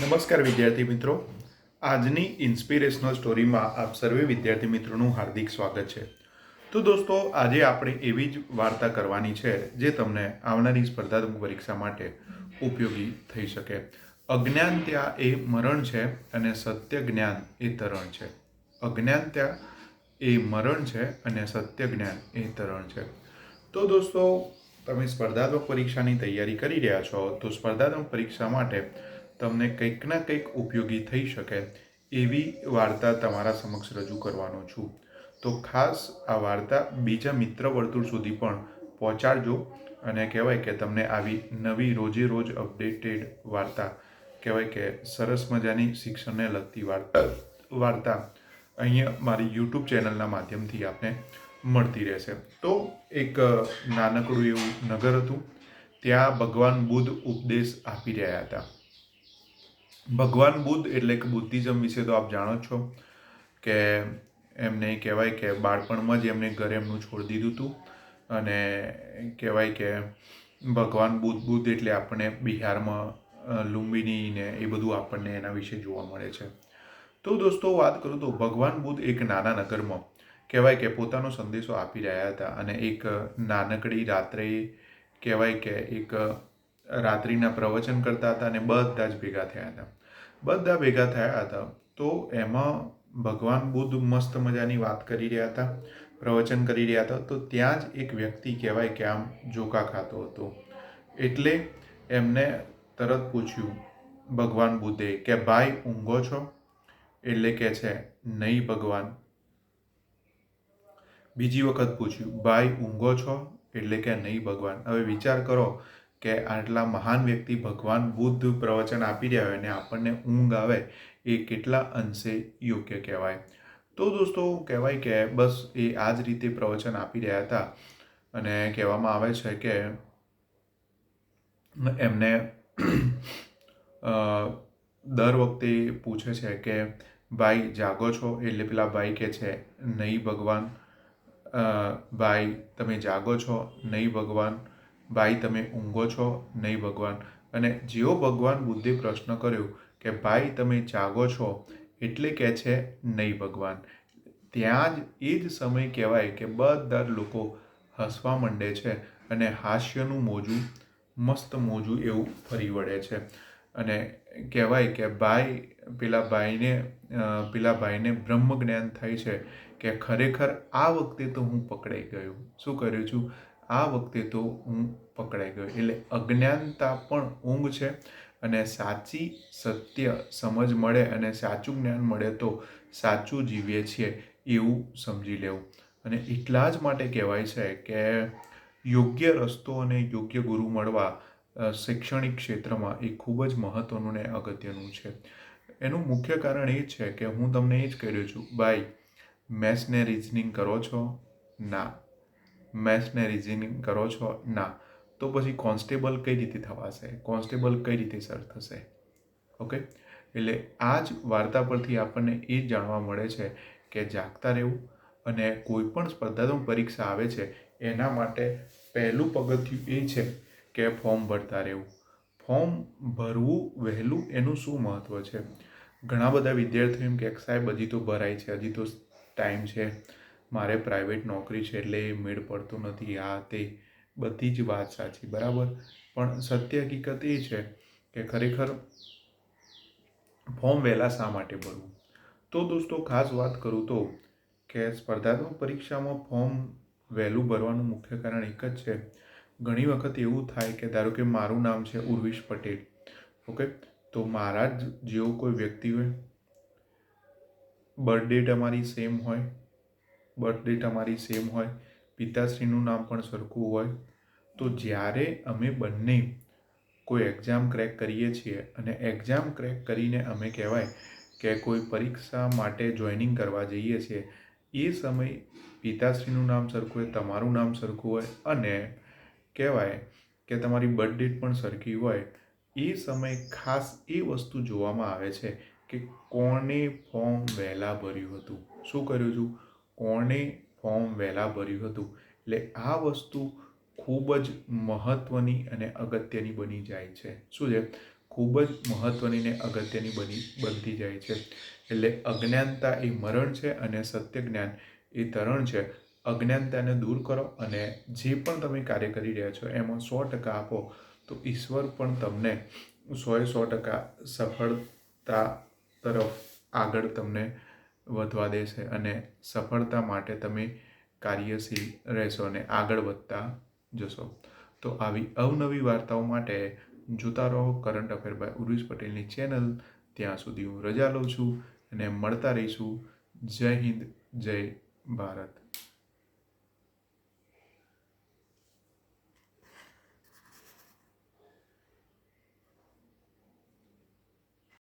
નમસ્કાર વિદ્યાર્થી મિત્રો. આજની ઇન્સ્પિરેશનલ સ્ટોરીમાં આપ સર્વે વિદ્યાર્થી મિત્રોનું હાર્દિક સ્વાગત છે. તો દોસ્તો, આજે આપણે એવી જ વાર્તા કરવાની છે જે તમને આવનારી સ્પર્ધાત્મક પરીક્ષા માટે ઉપયોગી થઈ શકે. અજ્ઞાનતા એ મરણ છે અને સત્ય જ્ઞાન એ તરણ છે. અજ્ઞાનતા એ મરણ છે અને સત્ય જ્ઞાન એ તરણ છે. તો દોસ્તો, તમે સ્પર્ધાત્મક પરીક્ષાની તૈયારી કરી રહ્યા છો તો સ્પર્ધાત્મક પરીક્ષા માટે તમને કંઈક ના કંઈક ઉપયોગી થઈ શકે એવી વાર્તા તમારા સમક્ષ રજૂ કરવાનો છું. તો ખાસ આ વાર્તા બીજા મિત્ર વર્તુળ સુધી પણ પહોંચાડજો અને કહેવાય કે તમને આવી નવી રોજે રોજ અપડેટેડ વાર્તા, કહેવાય કે સરસ મજાની શિક્ષણને લગતી વાર્તા અહીંયા મારી યુટ્યુબ ચેનલના માધ્યમથી આપને મળતી રહેશે. તો એક નાનકડું એવું નગર હતું. ત્યાં ભગવાન બુદ્ધ ઉપદેશ આપી રહ્યા હતા. ભગવાન બુદ્ધ એટલે કે બુદ્ધિઝમ વિશે તો આપ જાણો છો કે એમને કહેવાય કે બાળપણમાં જ એમને ઘરે એમનું છોડી દીધું હતું. અને કહેવાય કે ભગવાન બુદ્ધ એટલે આપણને બિહારમાં લુંબિની ને એ બધું આપણને એના વિશે જોવા મળે છે. તો દોસ્તો, વાત કરું તો ભગવાન બુદ્ધ એક નાના નગરમાં કહેવાય કે પોતાનો સંદેશો આપી રહ્યા હતા. અને એક નાનકડી રાત્રે કહેવાય કે એક રાત્રિના પ્રવચન કરતા હતા અને બધા જ ભેગા થયા હતા. બધા ભેગા થયા હતા તો એમાં ભગવાન બુદ્ધ મસ્ત મજાની વાત કરી રહ્યા હતા, પ્રવચન કરી રહ્યા હતા. તો ત્યાં જ એક વ્યક્તિ કહેવાય કે આમ જોકા ખાતો હતો. એટલે એમને તરત પૂછ્યું ભગવાન બુદ્ધે કે ભાઈ ઊંઘો છો? એટલે કે છે નહીં ભગવાન. બીજી વખત પૂછ્યું ભાઈ ઊંઘો છો? એટલે કે નહીં ભગવાન. હવે વિચાર કરો કે આટલા મહાન વ્યક્તિ ભગવાન બુદ્ધ પ્રવચન આપી રહ્યા હોય અને આપણને ઊંઘ આવે એ કેટલા અંશે યોગ્ય કહેવાય. તો દોસ્તો, કહેવાય કે બસ એ આ જ રીતે પ્રવચન આપી રહ્યા હતા. અને કહેવામાં આવે છે કે એમને દર વખતે પૂછે છે કે ભાઈ જાગો છો? એટલે પેલા ભાઈ કહે છે નહીં ભગવાન. ભાઈ તમે જાગો છો? નહીં ભગવાન. ભાઈ તમે ઊંઘો છો? નહીં ભગવાન. અને જેવો ભગવાન બુદ્ધે પ્રશ્ન કર્યો કે ભાઈ તમે જાગો છો? એટલે કહે છે નહીં ભગવાન. ત્યાં જ એ જ સમય કહેવાય કે બધા લોકો હસવા માંડે છે અને હાસ્યનું મોજું, મસ્ત મોજું એવું ફરી વળે છે. અને કહેવાય કે પેલા ભાઈને બ્રહ્મ જ્ઞાન થાય છે કે ખરેખર આ વખતે તો હું પકડાઈ ગયો. શું કર્યું છું? આ વખતે તો હું પકડાઈ ગયો. એટલે અજ્ઞાનતા પણ ઊંઘ છે અને સાચી સત્ય સમજ મળે અને સાચું જ્ઞાન મળે તો સાચું જીવીએ છીએ એવું સમજી લેવું. અને એટલા જ માટે કહેવાય છે કે યોગ્ય રસ્તો અને યોગ્ય ગુરુ મળવા શૈક્ષણિક ક્ષેત્રમાં એ ખૂબ જ મહત્વનું ને અગત્યનું છે. એનું મુખ્ય કારણ એ છે કે હું તમને એ જ કહી રહ્યો છું ભાઈ, મેથ્સ ને રિઝનિંગ કરો છો? ના. મેથ્સ ને રિઝનિંગ કરો છો? ના. તો પછી કોન્સ્ટેબલ કઈ રીતે થવાશે? કોન્સ્ટેબલ કઈ રીતે સર થશે? ઓકે. એટલે આ જ વાર્તા પરથી આપણને એ જ જાણવા મળે છે કે જાગતા રહેવું. અને કોઈ પણ સ્પર્ધાત્મક પરીક્ષા આવે છે એના માટે પહેલું પગથિયું એ છે કે ફોર્મ ભરતા રહેવું. ફોર્મ ભરવું વહેલું એનું શું મહત્ત્વ છે? ઘણા બધા વિદ્યાર્થીઓ એમ કે સાહેબ હજી તો ભરાય છે, હજી તો ટાઈમ છે, મારે પ્રાઇવેટ નોકરી છે એટલે મેળ પડતો નથી, આ તે બધી જ વાત સાચી, બરાબર. પણ સત્ય હકીકત એ છે કે ખરેખર ફોર્મ વહેલા શા માટે ભરવું? તો દોસ્તો, ખાસ વાત કરું તો કે સ્પર્ધાત્મક પરીક્ષામાં ફોર્મ વહેલું ભરવાનું મુખ્ય કારણ એક જ છે. ઘણી વખત એવું થાય કે ધારો કે મારું નામ છે ઉર્વિશ પટેલ. ઓકે. તો મારા જ જેવો કોઈ વ્યક્તિ હોય, બર્થ ડેટ અમારી સેમ હોય, પિતાશ્રીનું નામ પણ સરખું હોય, તો જ્યારે અમે બંને કોઈ એક્ઝામ ક્રેક કરીએ છીએ અને એક્ઝામ ક્રેક કરીને અમે કહેવાય કે કોઈ પરીક્ષા માટે જોઈનિંગ કરવા જઈએ છીએ, એ સમયે પિતાશ્રીનું નામ સરખું હોય, તમારું નામ સરખું હોય અને કહેવાય કે તમારી બર્થ ડેટ પણ સરખી હોય, એ સમયે ખાસ એ વસ્તુ જોવામાં આવે છે કે કોણે ફોર્મ વહેલા ભર્યું હતું. શું કર્યું છું? કોણે ફોર્મ વહેલા ભર્યું હતું. એટલે આ વસ્તુ ખૂબ જ મહત્ત્વની અને અગત્યની બની જાય છે. શું છે? ખૂબ જ મહત્ત્વની ને અગત્યની બનતી જાય છે. એટલે અજ્ઞાનતા એ મરણ છે અને સત્ય જ્ઞાન એ તરણ છે. અજ્ઞાનતાને દૂર કરો અને જે પણ તમે કાર્ય કરી રહ્યા છો એમાં 100% આપો, તો ઈશ્વર પણ તમને 100% સફળતા તરફ આગળ તમને વધવા દેશે અને સફળતા માટે તમે કાર્યશીલ રહેશો અને આગળ વધતા જશો. તો આવી અવનવી વાર્તાઓ માટે જોતા રહો કરંટ અફેર બાય ઉર્વેશ પટેલની ચેનલ. ત્યાં સુધી હું રજા લઉં છું અને મળતા રહીશું. જય હિન્દ, જય ભારત.